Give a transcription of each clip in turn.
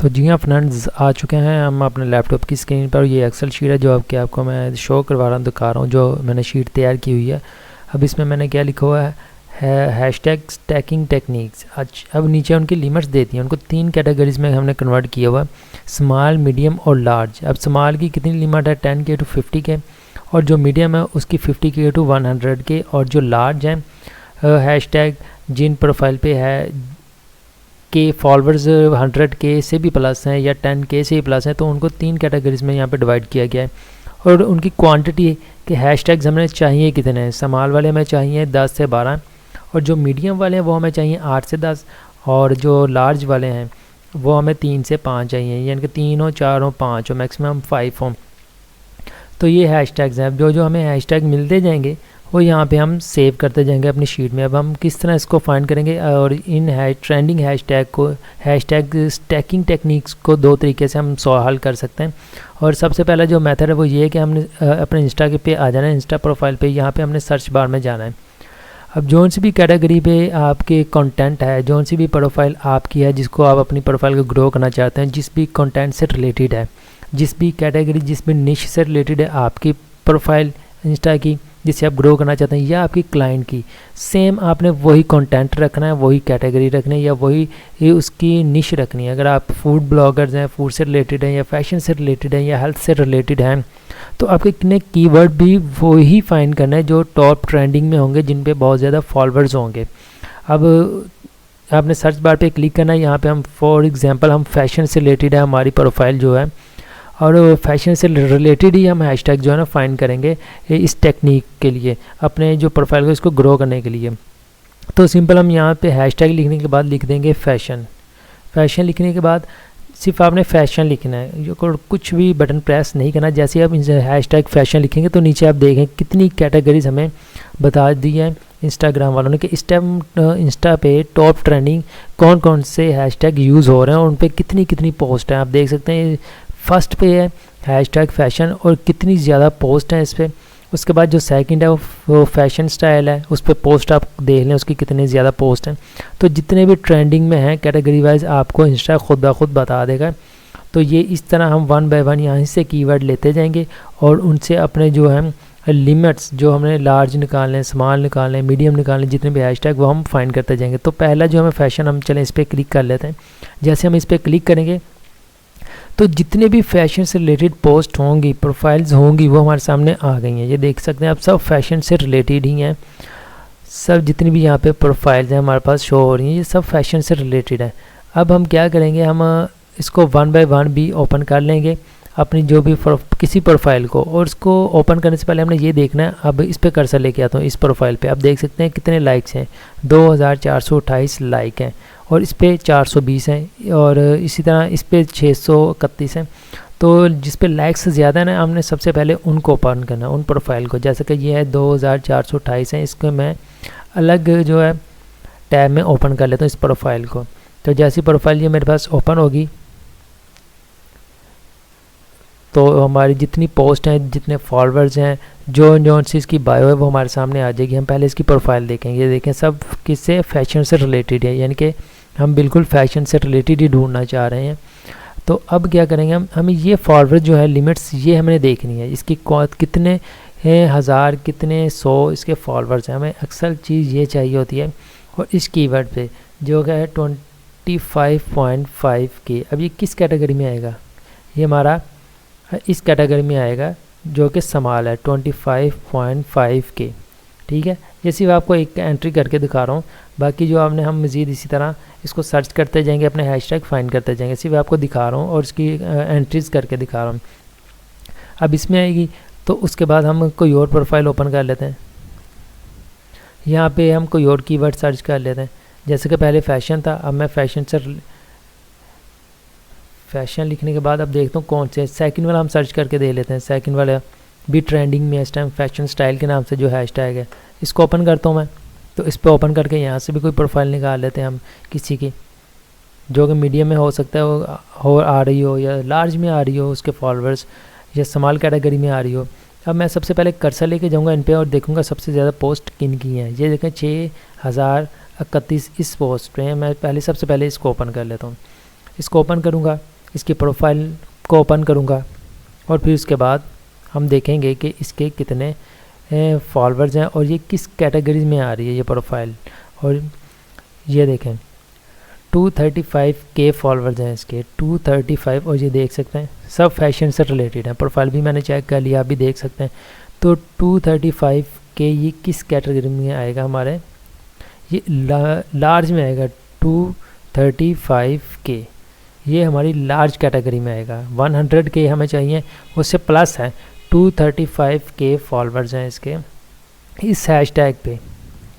तो जी हाँ फ्रेंड्स, आ चुके हैं हम अपने लैपटॉप की स्क्रीन पर। ये एक्सेल शीट है जो आपको मैं शो करवा रहा हूँ, दिखा रहा हूँ जो मैंने शीट तैयार की हुई है। अब इसमें मैंने क्या लिखा हुआ है हैशटैग स्टैकिंग टेक्निक्स। अब नीचे उनकी लिमिट्स देती हैं, उनको 3 कैटेगरीज में हमने कन्वर्ट किया हुआ है, स्मॉल, मीडियम और लार्ज। अब स्मॉल की कितनी लिमिट है, 10K to 50K, और जो मीडियम है उसकी 50K to 100K, और जो लार्ज है हैशटैग जिन प्रोफाइल पे है के फॉलोअर्स 100K से भी प्लस हैं या 10K से भी प्लस हैं, तो उनको 3 कैटेगरीज में यहाँ पे डिवाइड किया गया है। और उनकी क्वांटिटी के हैशटैग्स हमें चाहिए कितने हैं, स्मॉल वाले हमें चाहिए 10 से 12, और जो मीडियम वाले हैं वो हमें चाहिए 8 से 10, और जो लार्ज वाले हैं वो हमें 3 से 5 चाहिए, यानी कि 3 हो, 4 हो, 5 हो, मैक्सिमम 5 हो। तो ये हैशटैग्स हैं। जो हमें हैशटैग मिलते जाएंगे वो यहाँ पे हम सेव करते जाएंगे अपनी शीट में। अब हम किस तरह इसको फाइंड करेंगे, और इन ट्रेंडिंग हैशटैग स्टैकिंग टेक्निक्स को 2 तरीके से हम हल कर सकते हैं। और सबसे पहला जो मेथड है वो ये है कि हमने अपने इंस्टा के पे आ जाना है, इंस्टा प्रोफाइल पे। यहाँ पे हमने सर्च बार में जाना है। अब जौन सी भी कैटेगरी पे आपके कंटेंट है, जौन सी भी प्रोफाइल आपकी है जिसको आप अपनी प्रोफाइल को ग्रो करना चाहते हैं, जिस भी कंटेंट से रिलेटेड है, जिस भी कैटेगरी, जिस भी निश से रिलेटेड है आपकी प्रोफाइल इंस्टा की, जिससे आप ग्रो करना चाहते हैं, या आपकी क्लाइंट की, सेम आपने वही कंटेंट रखना है, वही कैटेगरी रखनी है, या वही उसकी निश रखनी है। अगर आप फूड ब्लॉगर्स हैं, फूड से रिलेटेड हैं, या फैशन से रिलेटेड हैं, या हेल्थ से रिलेटेड हैं, तो आपके कितने कीवर्ड भी वही फाइंड करना है जो टॉप ट्रेंडिंग में होंगे, जिन पे बहुत ज़्यादा फॉलोअर्स होंगे। अब आपने सर्च बार पे क्लिक करना है। यहाँ पे हम फॉर एग्जांपल हम फैशन से रिलेटेड है हमारी प्रोफाइल जो है, और फैशन से रिलेटेड ही हम हैशटैग जो है ना फाइंड करेंगे इस टेक्निक के लिए, अपने जो प्रोफाइल को इसको ग्रो करने के लिए। तो सिंपल हम यहाँ पे हैशटैग लिखने के बाद लिख देंगे फैशन। फैशन लिखने के बाद सिर्फ आपने फैशन लिखना है, जो कुछ भी बटन प्रेस नहीं करना। जैसे आप हैशटैग फैशन लिखेंगे तो नीचे आप देखें कितनी कैटेगरीज हमें बता दी है इंस्टाग्राम वालों ने कि इस टाइम इंस्टा पे टॉप ट्रेंडिंग कौन कौन से हैशटैग यूज़ हो रहे हैं और उन पर कितनी कितनी पोस्ट हैं। आप देख सकते हैं फर्स्ट पे है हैशटैग फैशन और कितनी ज़्यादा पोस्ट हैं इस पर। उसके बाद जो सेकंड है वो फैशन स्टाइल है, उस पर पोस्ट आप देख लें उसकी कितनी ज़्यादा पोस्ट हैं। तो जितने भी ट्रेंडिंग में हैं कैटेगरी वाइज आपको इंस्टा खुद ब खुद बता देगा। तो ये इस तरह हम 1 बाय 1 यहाँ से कीवर्ड लेते जाएंगे और उनसे अपने जो है लिमिट्स, जो हमने लार्ज निकालने, स्मॉल निकालने, मीडियम निकालने, जितने भी हैशटैग वो हम फाइंड करते जाएंगे। तो पहला जो हमें फैशन, हम चलें इस पर क्लिक कर लेते हैं। जैसे हम इस पर क्लिक करेंगे तो जितने भी फैशन से रिलेटेड पोस्ट होंगी, प्रोफाइल्स होंगी, वो हमारे सामने आ गई हैं। ये देख सकते हैं आप, सब फैशन से रिलेटेड ही हैं। सब जितनी भी यहाँ पे प्रोफाइल्स हैं हमारे पास शो हो रही हैं, ये सब फैशन से रिलेटेड है। अब हम क्या करेंगे, हम इसको 1 बाय 1 भी ओपन कर लेंगे अपनी जो भी किसी प्रोफाइल को, और इसको ओपन करने से पहले हमने ये देखना है। अब इस पर कर्सर लेके आता हूँ, इस प्रोफाइल पे आप देख सकते हैं कितने लाइक्स हैं, 2428 लाइक हैं, और इस पर 420 हैं, और इसी तरह इस पर 631 हैं। तो जिस पे लाइक्स ज़्यादा है ना, हमने सबसे पहले उनको ओपन करना, उन प्रोफाइल को। जैसे कि ये है 2428 हैं, इसको मैं अलग जो है टैब में ओपन कर लेता हूँ इस प्रोफाइल को। तो जैसी प्रोफाइल ये मेरे पास ओपन होगी तो हमारी जितनी पोस्ट हैं, जितने फॉलोअर्स हैं, जो सी इसकी बायो है वो हमारे सामने आ जाएगी। हम पहले इसकी प्रोफाइल देखेंगे। ये देखें सब किससे, फैशन से रिलेटेड है, यानी कि हम बिल्कुल फैशन से रिलेटेड ही ढूंढना चाह रहे हैं। तो अब क्या करेंगे, हमें ये फॉलोअर जो है लिमिट्स ये हमने देखनी है, इसकी कितने हज़ार, कितने 100 इसके फॉलोअर्स हैं। हमें अक्सर चीज़ ये चाहिए होती है। और इस कीवर्ड पे जो क्या है 25.5 के, अब ये किस कैटेगरी में आएगा, ये हमारा इस कैटेगरी में आएगा जो कि स्मॉल है, 25.5 के। ठीक है, ये सिर्फ आपको एक एंट्री करके दिखा रहा हूँ। बाकी जो आपने हम मज़ीद इसी तरह इसको सर्च करते जाएंगे, अपने हैशटैग फाइंड करते जाएंगे। सिर्फ आपको दिखा रहा हूँ और इसकी एंट्रीज़ करके दिखा रहा हूँ। अब इसमें आएगी तो उसके बाद हम कोई और प्रोफाइल ओपन कर लेते हैं। यहाँ पे हम कोई और कीवर्ड सर्च कर लेते हैं। जैसे कि पहले फैशन था, अब मैं फैशन लिखने के बाद अब देखता हूँ कौन से, सेकंड वाला हम सर्च करके दे लेते हैं। सेकंड वाला भी ट्रेंडिंग में इस टाइम फैशन स्टाइल के नाम से जो हैशटैग है, इसको ओपन करता हूँ मैं। तो इस पर ओपन करके यहाँ से भी कोई प्रोफाइल निकाल लेते हैं हम किसी की, जो कि मीडियम में हो सकता है वो आ रही हो, या लार्ज में आ रही हो उसके फॉलोअर्स, या स्मॉल कैटेगरी में आ रही हो। अब मैं सबसे पहले कर्सर लेके जाऊँगा इन पर और देखूँगा सबसे ज़्यादा पोस्ट किन की हैं। ये देखें 6031 इस पोस्ट पे। मैं सबसे पहले इसको ओपन कर लेता हूँ। इसको ओपन करूँगा इसकी प्रोफाइल को ओपन करूँगा और फिर उसके बाद हम देखेंगे कि इसके कितने फॉलोअर्स हैं और ये किस कैटेगरी में आ रही है ये प्रोफाइल। और ये देखें 235K फॉलोअर्स हैं इसके, 235, और ये देख सकते हैं सब फैशन से रिलेटेड है। प्रोफाइल भी मैंने चेक कर लिया, आप भी देख सकते हैं। तो 235K ये किस कैटेगरी में आएगा हमारे, ये लार्ज में आएगा। 235K ये हमारी लार्ज कैटेगरी में आएगा। 100K हमें चाहिए, उससे प्लस है। 235K फॉलोअर्स हैं इसके इस हैशटैग पे,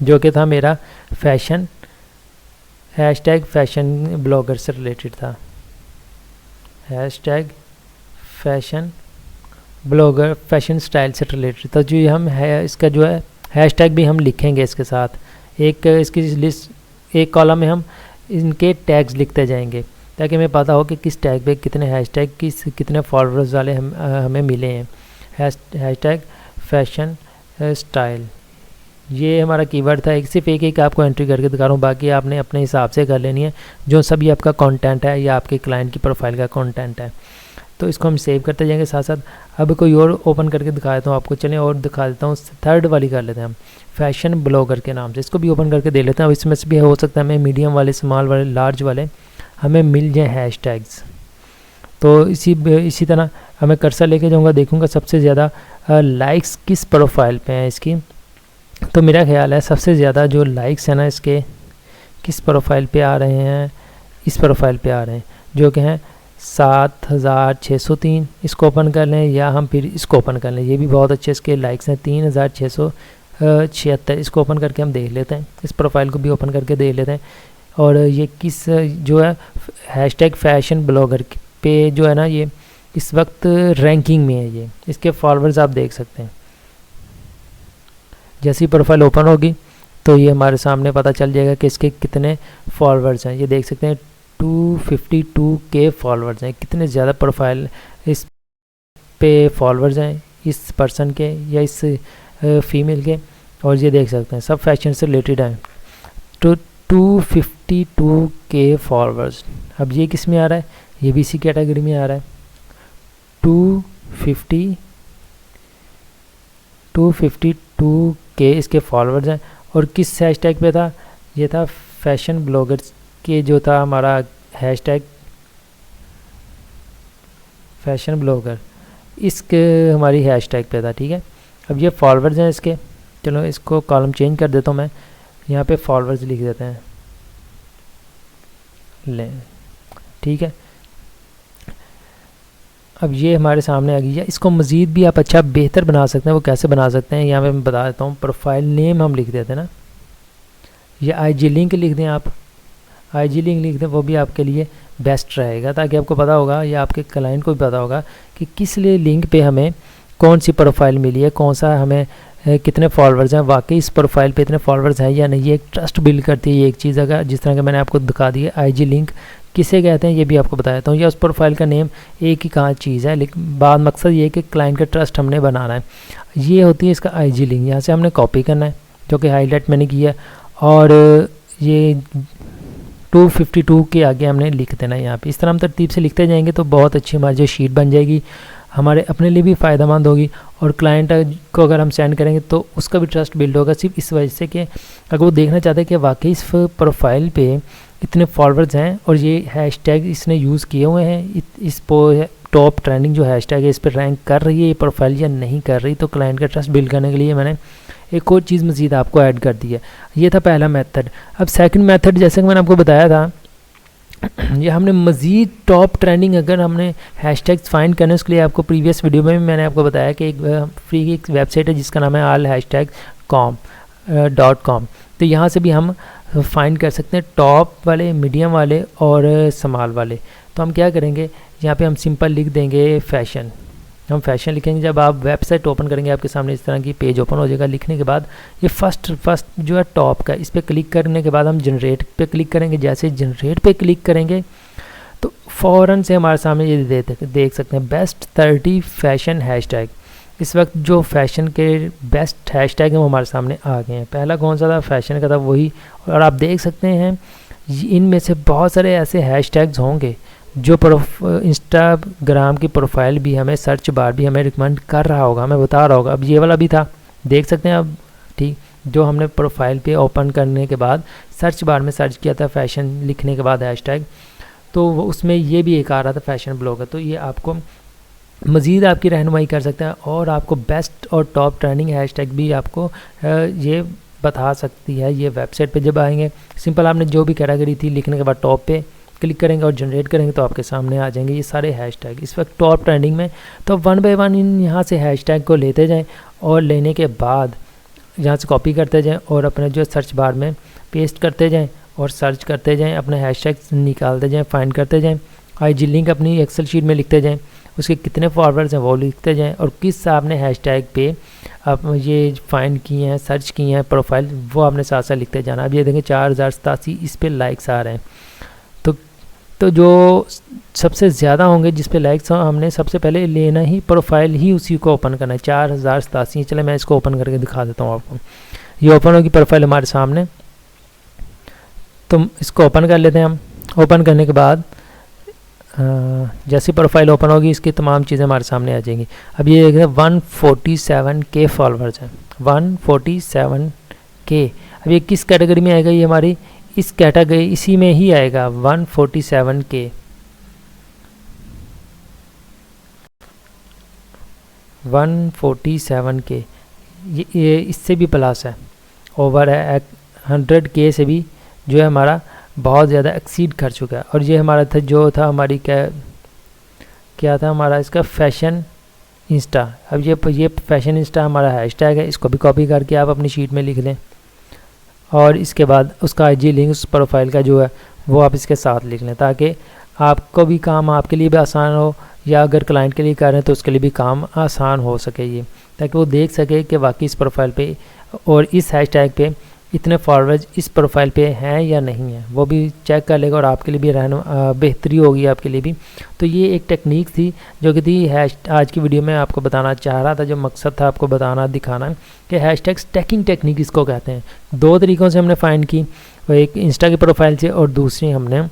जो कि था मेरा फैशन हैशटैग फैशन ब्लॉगर से रिलेटेड था, hashtag fashion blogger fashion style से रिलेटेड। तो जो हम है इसका जो है हैशटैग भी हम लिखेंगे इसके साथ, एक इसकी लिस्ट, एक कॉलम में हम इनके टैग्स लिखते जाएंगे ताकि हमें पता हो कि किस टैग पे कितने हैशटैग कितने फॉलोअर्स वाले हमें मिले हैं। हैशटैग फैशन स्टाइल ये हमारा कीवर्ड था। सिर्फ एक आपको एंट्री करके दिखा रहा हूँ, बाकी आपने अपने हिसाब से कर लेनी है जो सभी आपका कंटेंट है या आपके क्लाइंट की प्रोफाइल का कंटेंट है। तो इसको हम सेव करते जाएंगे साथ साथ। अब कोई और ओपन करके दिखा देता हूँ आपको, चलिए और दिखा देता हूँ। थर्ड वाली कर लेते हैं हम, फैशन ब्लॉगर के नाम से, इसको भी ओपन करके दे लेते हैं। अब इसमें से भी हो सकता है हमें मीडियम वाले, स्मॉल वाले, लार्ज वाले हमें मिल जाए हैशटैग्स। तो इसी तरह हमें कर्सर लेके जाऊँगा, देखूँगा सबसे ज़्यादा लाइक्स किस प्रोफाइल पे हैं इसकी। तो मेरा ख्याल है सबसे ज़्यादा जो लाइक्स है ना इसके किस प्रोफाइल पे आ रहे हैं, इस प्रोफाइल पे आ रहे हैं, जो कि हैं 7603। इसको ओपन कर लें या हम फिर इसको ओपन कर लें, ये भी बहुत अच्छे इसके लाइक्स हैं 3676। इसको ओपन करके हम देख लेते हैं, इस प्रोफाइल को भी ओपन करके देख लेते हैं। और ये किस जो है हैशटैग फैशन ब्लॉगर पे जो है ना, ये इस वक्त रैंकिंग में है। ये इसके फॉलोअर्स आप देख सकते हैं। जैसी प्रोफाइल ओपन होगी तो ये हमारे सामने पता चल जाएगा कि इसके कितने फॉलोअर्स हैं। ये देख सकते हैं 252K फॉलोअर्स हैं। कितने ज़्यादा प्रोफाइल इस पे फॉलोअर्स हैं इस पर्सन के या इस फीमेल के। और ये देख सकते हैं सब फैशन से रिलेटेड हैं। तो 252K फॉलोअर्स। अब ये किस में आ रहा है, ये भी इसी कैटेगरी में आ रहा है। 252K इसके फॉलोअर्स हैं। और किस हैशटैग पे था, ये था फैशन ब्लॉगर्स के, जो था हमारा हैशटैग फैशन ब्लॉगर, इसके हमारी हैशटैग पे था। ठीक है, अब ये फॉलोअर्स हैं इसके। चलो इसको कॉलम चेंज कर देता हूँ मैं, यहाँ पे फॉलोअर्स लिख देते हैं ले। ठीक है, अब ये हमारे सामने आ गई है। इसको मज़ीद भी आप अच्छा बेहतर बना सकते हैं। वो कैसे बना सकते हैं यहाँ पे मैं बता देता हूँ। प्रोफाइल नेम हम लिख देते हैं ना, ये IG लिंक लिख दें आप, IG लिंक लिख दें, वो भी आपके लिए बेस्ट रहेगा ताकि आपको पता होगा या आपके क्लाइंट को भी पता होगा कि किस लिए लिंक पे हमें कौन सी प्रोफाइल मिली है, कौन सा हमें कितने फॉलोअर्स हैं, वाकई इस प्रोफाइल पे इतने फॉलोअर्स हैं या नहीं। ये एक ट्रस्ट बिल्ड करती है ये एक चीज़। अगर जिस तरह के मैंने आपको दिखा दी है IG लिंक किसे कहते हैं ये भी आपको बता देता हूँ, या उस प्रोफाइल का नेम एक ही कहाँ चीज़ है, लेकिन बाद मकसद ये है कि क्लाइंट का ट्रस्ट हमने बनाना है। ये होती है इसका IG लिंक। यहाँ से हमने कॉपी करना है, जो कि हाईलाइट मैंने किया है, और ये 252 के आगे हमने लिख देना है यहाँ पे। इस तरह हम तरतीब से लिखते जाएंगे तो बहुत अच्छी हमारी जो शीट बन जाएगी, हमारे अपने लिए भी फ़ायदेमंद होगी और क्लाइंट को अगर हम सेंड करेंगे तो उसका भी ट्रस्ट बिल्ड होगा। सिर्फ इस वजह से कि अगर वो देखना चाहते हैं कि वाकई इस प्रोफाइल पे इतने फॉलोअर्स हैं और ये हैशटैग इसने यूज़ किए हुए हैं, इस टॉप ट्रेंडिंग जो हैशटैग है इस पर रैंक कर रही है ये प्रोफाइल या नहीं कर रही। तो क्लाइंट का ट्रस्ट बिल्ड करने के लिए मैंने एक और चीज़ मज़ीद आपको ऐड कर दी है। ये था पहला मेथड। अब सेकंड मेथड, जैसे कि मैंने आपको बताया था, ये हमने मज़ीद टॉप ट्रेंडिंग अगर हमने हैशटैग्स फाइंड करने, उसके लिए आपको प्रीवियस वीडियो में भी मैंने आपको बताया कि एक फ्री की एक वेबसाइट है जिसका नाम है allhashtag.com। तो यहाँ से भी हम फाइंड कर सकते हैं टॉप वाले, मीडियम वाले और स्मॉल वाले। तो हम क्या करेंगे, यहाँ पे हम सिंपल लिख देंगे फैशन। हम फैशन लिखेंगे। जब आप वेबसाइट ओपन करेंगे आपके सामने इस तरह की पेज ओपन हो जाएगा। लिखने के बाद ये फर्स्ट जो है टॉप का, इस पर क्लिक करने के बाद हम जनरेट पे क्लिक करेंगे। जैसे जनरेट पे क्लिक करेंगे तो फ़ौरन से हमारे सामने ये देख सकते हैं बेस्ट 30 फैशन हैशटैग। इस वक्त जो फैशन के बेस्ट हैशटैग हैं वो हमारे सामने आ गए हैं। पहला कौन सा था, फैशन का था, वही। और आप देख सकते हैं इनमें से बहुत सारे ऐसे हैशटैग्स होंगे, जो इंस्टाग्राम की प्रोफाइल भी हमें, सर्च बार भी हमें रिकमेंड कर रहा होगा, हमें बता रहा होगा। अब ये वाला भी था, देख सकते हैं अब, ठीक, जो हमने प्रोफाइल पे ओपन करने के बाद सर्च बार में सर्च किया था फैशन लिखने के बाद हैशटैग, तो उसमें ये भी एक आ रहा था फैशन ब्लॉगर। तो ये आपको मज़ीद आपकी रहनुमाई कर सकता है और आपको बेस्ट और टॉप ट्रेंडिंग हैशटैग भी आपको ये बता सकती है। ये वेबसाइट पे जब आएंगे, सिंपल आपने जो भी कैटेगरी थी लिखने के बाद टॉप पे क्लिक करेंगे और जनरेट करेंगे तो आपके सामने आ जाएंगे ये सारे हैशटैग इस वक्त टॉप ट्रेंडिंग में। तो वन बाय वन इन यहाँ से हैशटैग को लेते जाएं और लेने के बाद यहाँ से कॉपी करते जाएं और अपने जो सर्च बार में पेस्ट करते जाएं और सर्च करते जाएं, अपने हैशटैग निकालते जाएं, फाइंड करते जाएं, आईजी लिंक अपनी एक्सेल शीट में लिखते जाएं, उसके कितने फॉरवर्ड्स हैं वो लिखते जाएं और किस आपने हैशटैग पे आप ये फाइंड किए हैं, सर्च किए हैं प्रोफाइल, वो आपने साथ साथ लिखते जाना। अब ये देखें 4087 इस पे लाइक्स आ रहे हैं। तो जो सबसे ज़्यादा होंगे जिस पे लाइक्स हमने सबसे पहले लेना ही प्रोफाइल ही उसी को ओपन करना है। 4087, चले मैं इसको ओपन करके दिखा देता हूँ आपको। ये ओपन होगी प्रोफाइल हमारे सामने, तो इसको ओपन कर लेते हैं हम। ओपन करने के बाद जैसी प्रोफाइल ओपन होगी इसकी तमाम चीज़ें हमारे सामने आ जाएंगी। अब ये 147K फॉलोअर्स हैं, 147K। अब ये किस कैटेगरी में आएगा? ये हमारी इस कैटेगरी इसी में ही आएगा 147K। ये इससे भी प्लस है, ओवर है 100K से भी जो है हमारा बहुत ज़्यादा एक्सीड कर चुका है। और ये हमारा था जो था हमारी क्या था हमारा इसका फैशन इंस्टा। अब ये फैशन इंस्टा हमारा हैशटैग है, इसको भी कॉपी करके आप अपनी शीट में लिख लें और इसके बाद उसका आईजी लिंक उस प्रोफाइल का जो है वो आप इसके साथ लिख लें ताकि आपको भी काम आपके लिए भी आसान हो, या अगर क्लाइंट के लिए कर रहे हैं तो उसके लिए भी काम आसान हो सके ये, ताकि वो देख सके कि वाकई इस प्रोफाइल पे और इस हैशटैग पे इतने फॉरवर्ड्स इस प्रोफाइल पे हैं या नहीं है, वो भी चेक कर लेगा और आपके लिए भी बेहतरी होगी आपके लिए भी। तो ये एक टेक्निक थी जो कि थी आज की वीडियो में आपको बताना चाह रहा था, जो मकसद था आपको बताना दिखाना कि हैशटैग स्टैकिंग टेक्निक इसको कहते हैं। दो तरीक़ों से हमने फाइंड की, वो एक इंस्टा की प्रोफाइल से और दूसरी हमने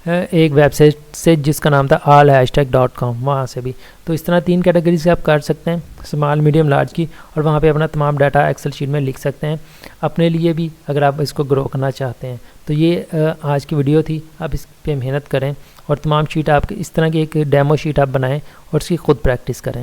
एक वेबसाइट से जिसका नाम था allhashtag.com, वहाँ से भी। तो इस तरह 3 कैटेगरी से आप कर सकते हैं, स्मॉल, मीडियम, लार्ज की, और वहाँ पे अपना तमाम डाटा एक्सेल शीट में लिख सकते हैं अपने लिए भी अगर आप इसको ग्रो करना चाहते हैं। तो ये आज की वीडियो थी, आप इस पर मेहनत करें और तमाम शीट आपके इस तरह की एक डेमो शीट आप बनाएं और उसकी ख़ुद प्रैक्टिस करें।